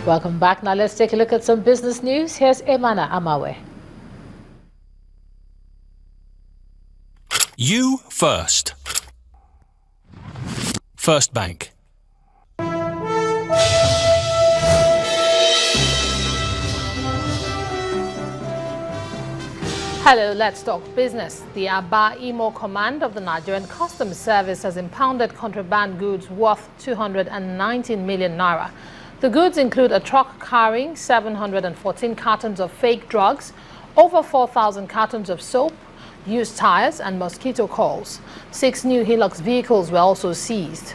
Welcome back. Now let's take a look at some business news. Here's Emana Amawe. You first. First Bank. Hello, let's talk business. The Aba Imo Command of the Nigerian Customs Service has impounded contraband goods worth 219 million naira. The goods include a truck carrying 714 cartons of fake drugs, over 4,000 cartons of soap, used tires and mosquito coils. 6 new Hilux vehicles were also seized.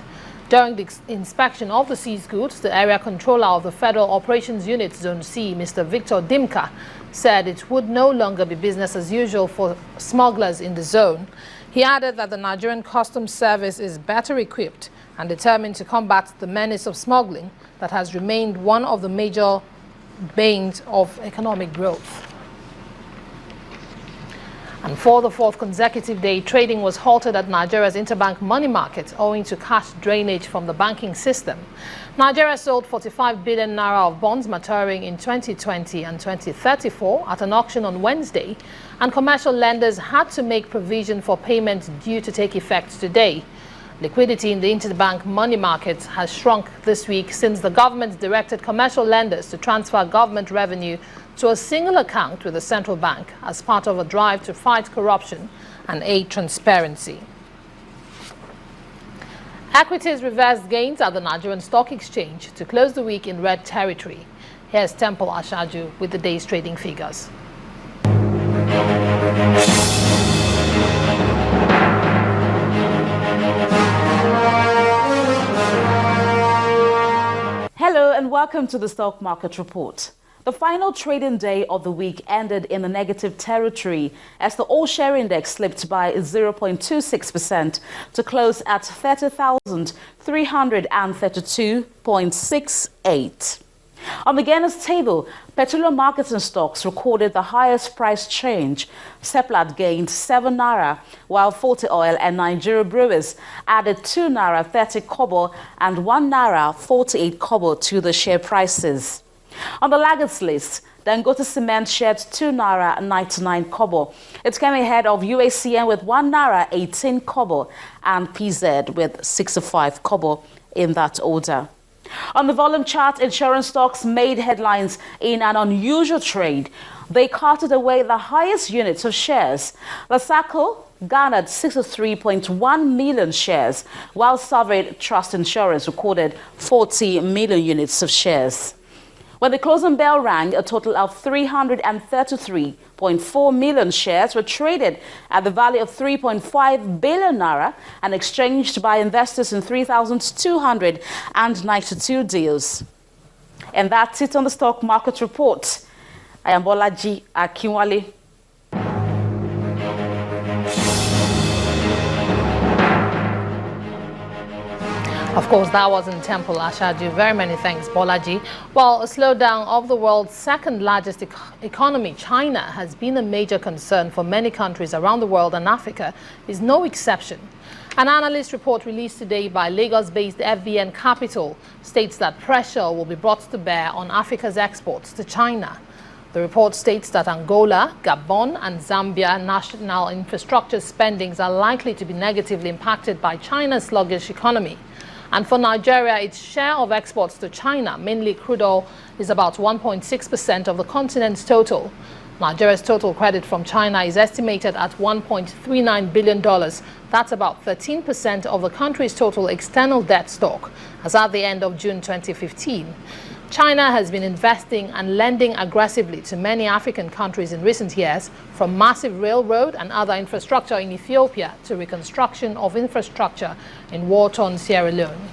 During the inspection of the seized goods, the area controller of the Federal Operations Unit Zone C, Mr. Victor Dimka, said it would no longer be business as usual for smugglers in the zone. He added that the Nigerian Customs Service is better equipped and determined to combat the menace of smuggling that has remained one of the major banes of economic growth. And for the 4th consecutive day, trading was halted at Nigeria's interbank money market owing to cash drainage from the banking system. Nigeria sold 45 billion naira of bonds maturing in 2020 and 2034 at an auction on Wednesday, and commercial lenders had to make provision for payment due to take effect today. Liquidity in the interbank money market has shrunk this week since the government directed commercial lenders to transfer government revenue to a single account with the central bank as part of a drive to fight corruption and aid transparency. Equities reversed gains at the Nigerian Stock Exchange to close the week in red territory. Here's Temple Ashaju with the day's trading figures. Hello and welcome to the Stock Market Report. The final trading day of the week ended in the negative territory as the all-share index slipped by 0.26% to close at 30,332.68. On the Guinness table, petroleum markets and stocks recorded the highest price change. Seplat gained 7 naira, while Forte Oil and Nigeria Brewers added 2 naira 30 kobo and 1 naira 48 kobo to the share prices. On the laggards list, Dangote Cement shared 2 naira 99 kobo. It came ahead of UACN with 1 naira 18 kobo and PZ with 65 kobo in that order. On the volume chart, insurance stocks made headlines in an unusual trade. They carted away the highest units of shares. Lasako garnered 63.1 million shares, while Sovereign Trust Insurance recorded 40 million units of shares. When the closing bell rang, a total of 333.4 million shares were traded at the value of 3.5 billion naira and exchanged by investors in 3,292 deals. And that's it on the Stock Market Report. I am Bolaji Akinwale. Of course, that was in Temple Ashaju. Very many thanks, Bolaji. Well, a slowdown of the world's second largest economy, China, has been a major concern for many countries around the world, and Africa is no exception. An analyst report released today by Lagos-based FBN Capital states that pressure will be brought to bear on Africa's exports to China. The report states that Angola, Gabon and Zambia national infrastructure spendings are likely to be negatively impacted by China's sluggish economy. And for Nigeria, its share of exports to China, mainly crude oil, is about 1.6% of the continent's total. Nigeria's total credit from China is estimated at $1.39 billion. That's about 13% of the country's total external debt stock, as at the end of June 2015. China has been investing and lending aggressively to many African countries in recent years, from massive railroad and other infrastructure in Ethiopia to reconstruction of infrastructure in war-torn Sierra Leone.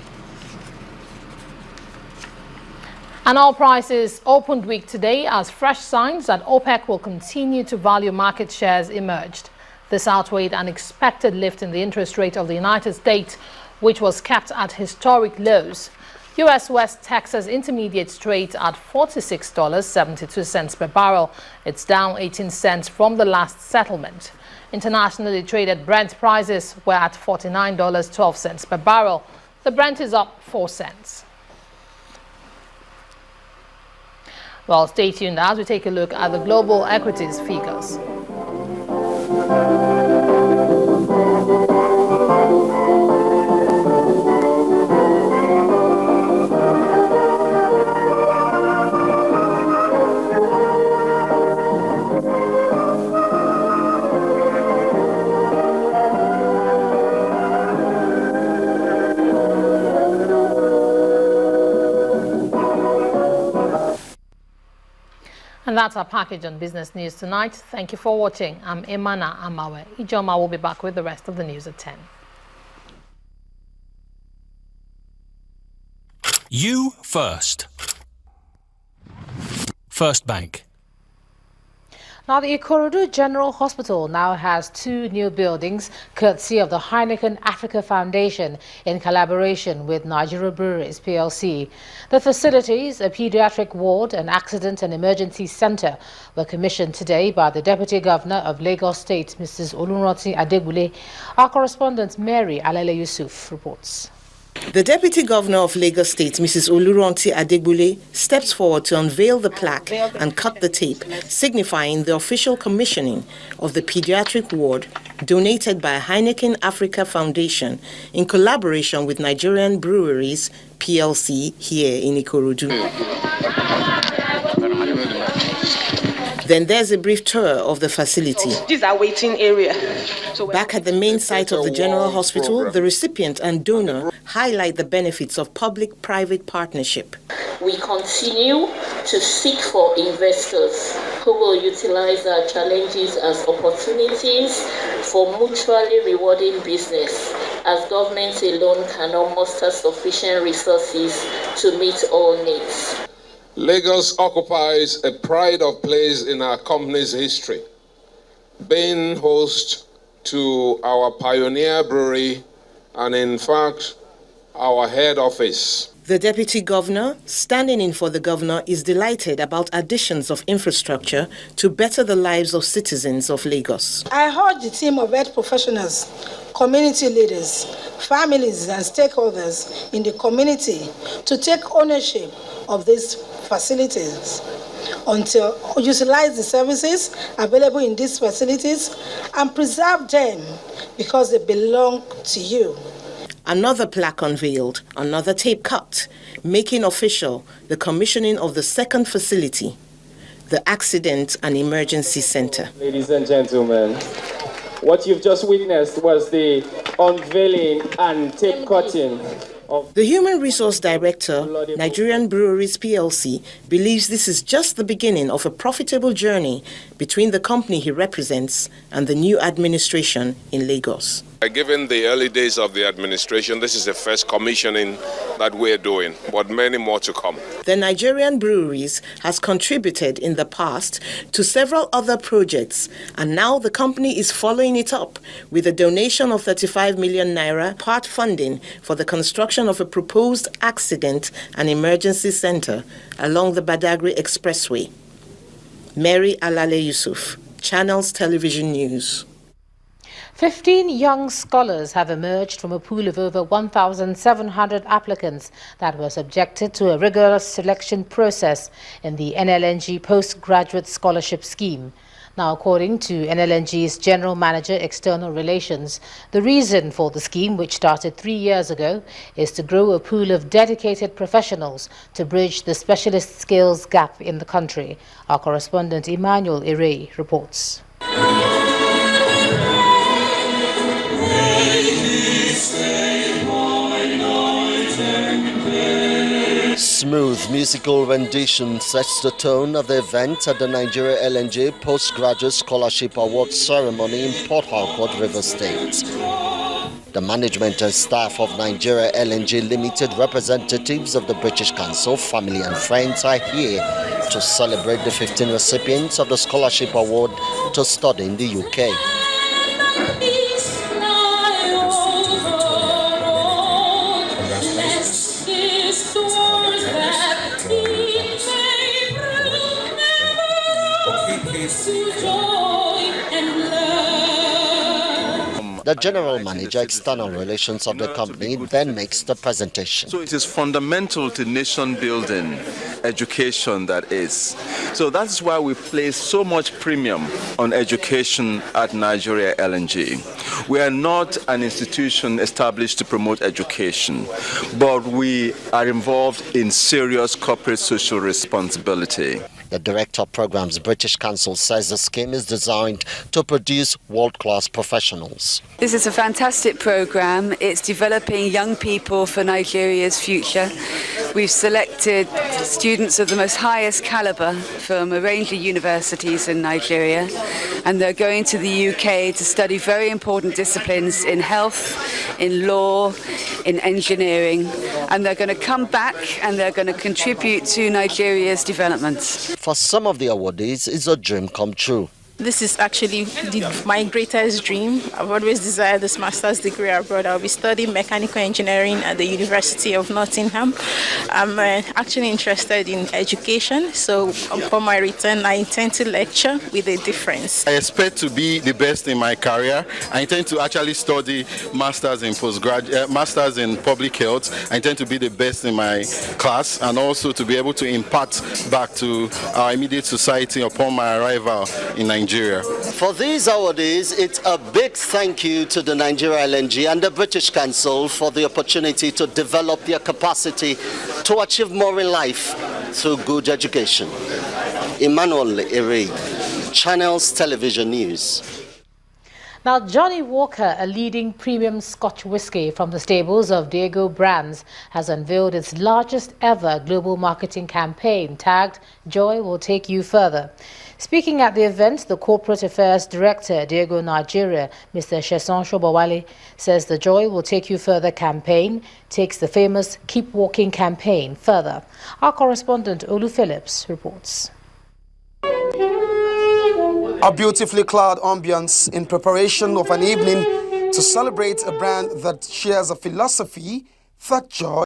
And oil prices opened week today as fresh signs that OPEC will continue to value market shares emerged. This outweighed an expected lift in the interest rate of the United States, which was kept at historic lows. U.S. West Texas Intermediate trades at $46.72 per barrel. It's down 18 cents from the last settlement. Internationally traded Brent prices were at $49.12 per barrel. The Brent is up 4 cents. Well, stay tuned as we take a look at the global equities figures. And that's our package on business news tonight. Thank you for watching. I'm Imana Amawe. Ijoma will be back with the rest of the news at 10. You first. First Bank. Now, the Ikorodu General Hospital now has 2 new buildings, courtesy of the Heineken Africa Foundation in collaboration with Nigeria Breweries PLC. The facilities, a pediatric ward, an accident and emergency center, were commissioned today by the Deputy Governor of Lagos State, Mrs. Olunranti Adegbule. Our correspondent Mary Alele Yusuf reports. The Deputy Governor of Lagos State, Mrs. Olunranti Adegbule, steps forward to unveil the plaque and cut the tape, signifying the official commissioning of the pediatric ward donated by Heineken Africa Foundation in collaboration with Nigerian Breweries PLC here in Ikorodu. Then there's a brief tour of the facility. This is our waiting area. Back at the main site of the General Hospital, the recipient and donor highlight the benefits of public-private partnership. We continue to seek for investors who will utilize our challenges as opportunities for mutually rewarding business, as government alone cannot muster sufficient resources to meet all needs. Lagos occupies a pride of place in our company's history, being host to our pioneer brewery and, in fact, our head office. The Deputy Governor, standing in for the Governor, is delighted about additions of infrastructure to better the lives of citizens of Lagos. I urge the team of health professionals, community leaders, families and stakeholders in the community to take ownership of these facilities until utilize the services available in these facilities and preserve them because they belong to you. Another plaque unveiled, another tape cut, making official the commissioning of the second facility, the Accident and Emergency Center. Ladies and gentlemen, what you've just witnessed was the unveiling and tape cutting of the Human Resource Director, Nigerian Breweries PLC, believes this is just the beginning of a profitable journey between the company he represents and the new administration in Lagos. Given the early days of the administration, this is the first commissioning that we're doing, but many more to come. The Nigerian Breweries has contributed in the past to several other projects, and now the company is following it up with a donation of 35 million naira, part funding for the construction of a proposed accident and emergency center along the Badagry Expressway. Mary Alale Yusuf, Channels Television News. 15 young scholars have emerged from a pool of over 1,700 applicants that were subjected to a rigorous selection process in the NLNG Postgraduate Scholarship Scheme. Now, according to NLNG's General Manager, External Relations, the reason for the scheme, which started 3 years ago, is to grow a pool of dedicated professionals to bridge the specialist skills gap in the country. Our correspondent Emmanuel Ire reports. Smooth musical rendition sets the tone of the event at the Nigeria LNG Postgraduate Scholarship Award ceremony in Port Harcourt, Rivers State. The management and staff of Nigeria LNG Limited, representatives of the British Council, family and friends are here to celebrate the 15 recipients of the Scholarship Award to study in the UK. The General Manager, External Relations of the company, then makes the presentation. So it is fundamental to nation building education that is. So that's why we place so much premium on education at Nigeria LNG. We are not an institution established to promote education, but we are involved in serious corporate social responsibility. The Director of Programs, British Council, says the scheme is designed to produce world-class professionals. This is a fantastic program. It's developing young people for Nigeria's future. We've selected students of the most highest caliber from a range of universities in Nigeria, and they're going to the UK to study very important disciplines in health, in law, in engineering, and they're going to come back and they're going to contribute to Nigeria's development. For some of the awardees, it's a dream come true. This is actually my greatest dream. I've always desired this master's degree abroad. I'll be studying mechanical engineering at the University of Nottingham. I'm actually interested in education, so upon my return, I intend to lecture with a difference. I expect to be the best in my career. I intend to actually study masters in masters in public health. I intend to be the best in my class and also to be able to impart back to our immediate society upon my arrival in Nigeria. For these awardees, it's a big thank you to the Nigeria LNG and the British Council for the opportunity to develop their capacity to achieve more in life through good education. Emmanuel Ere, Channels Television News. Now, Johnny Walker, a leading premium Scotch whisky from the stables of Diageo Brands, has unveiled its largest ever global marketing campaign tagged "Joy Will Take You Further." Speaking at the event, the Corporate Affairs Director, Diageo Nigeria, Mr. Sheson Shobawale, says the Joy Will Take You Further campaign takes the famous Keep Walking campaign further. Our correspondent, Olu Phillips, reports. A beautifully clad ambience in preparation of an evening to celebrate a brand that shares a philosophy that joy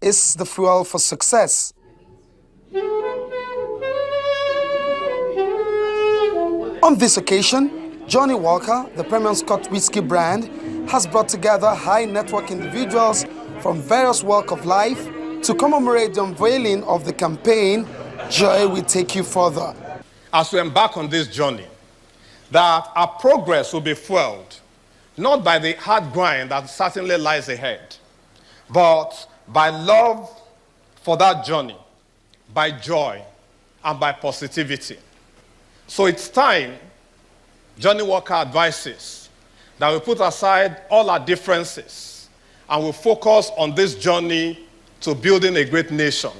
is the fuel for success. On this occasion, Johnny Walker, the premium Scotch whisky brand, has brought together high-net-worth individuals from various walks of life to commemorate the unveiling of the campaign, Joy Will Take You Further. As we embark on this journey, that our progress will be fueled not by the hard grind that certainly lies ahead, but by love for that journey, by joy, and by positivity. So it's time, Johnny Walker advises, that we put aside all our differences and we focus on this journey to building a great nation.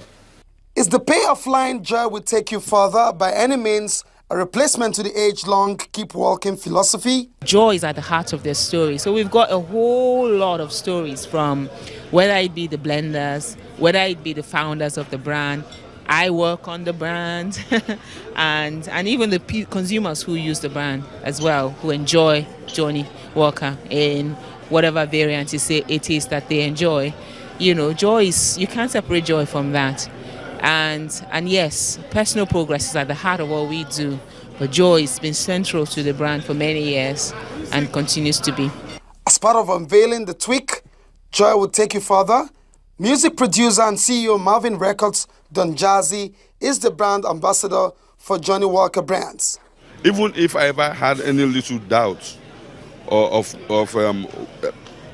Is the payoff line "Joy Will Take You Further" by any means a replacement to the age-long Keep Walking philosophy? Joy is at the heart of their story. So we've got a whole lot of stories, from whether it be the blenders, whether it be the founders of the brand. I work on the brand and even the consumers who use the brand as well, who enjoy Johnny Walker in whatever variant it is that they enjoy. You know, joy is, you can't separate joy from that. And yes, personal progress is at the heart of what we do, but joy has been central to the brand for many years and continues to be. As part of unveiling the tweak, Joy Will Take You Further, music producer and CEO Marvin Records, Don Jazzy, is the brand ambassador for Johnny Walker Brands. Even if I ever had any little doubt of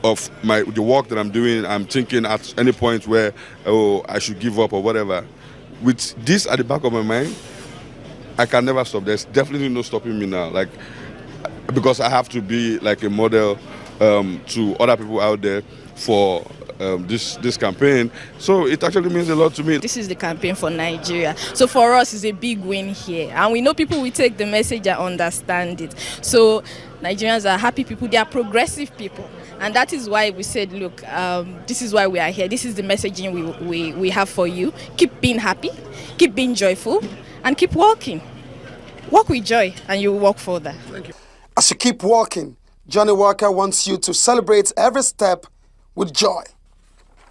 the work that I'm doing, I'm thinking at any point where, oh, I should give up or whatever. With this at the back of my mind, I can never stop. There's definitely no stopping me now. Like, because I have to be like a model to other people out there for this campaign. So it actually means a lot to me. This is the campaign for Nigeria. So for us, it's a big win here. And we know people will take the message and understand it. So Nigerians are happy people. They are progressive people. And that is why we said, look, this is why we are here. This is the messaging we have for you. Keep being happy, keep being joyful, and keep walking. Walk with joy, and you will walk further. Thank you. As you keep walking, Johnny Walker wants you to celebrate every step with joy.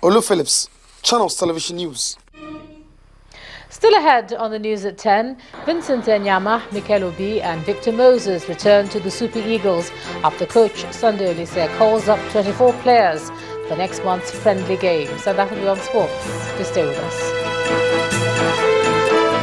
Olu Phillips, Channels Television News. Still ahead on the news at 10, Vincent Enyama, Mikel Obi and Victor Moses return to the Super Eagles after coach Sunday Olise calls up 24 players for next month's friendly games. And that will be on sports. Just stay with us.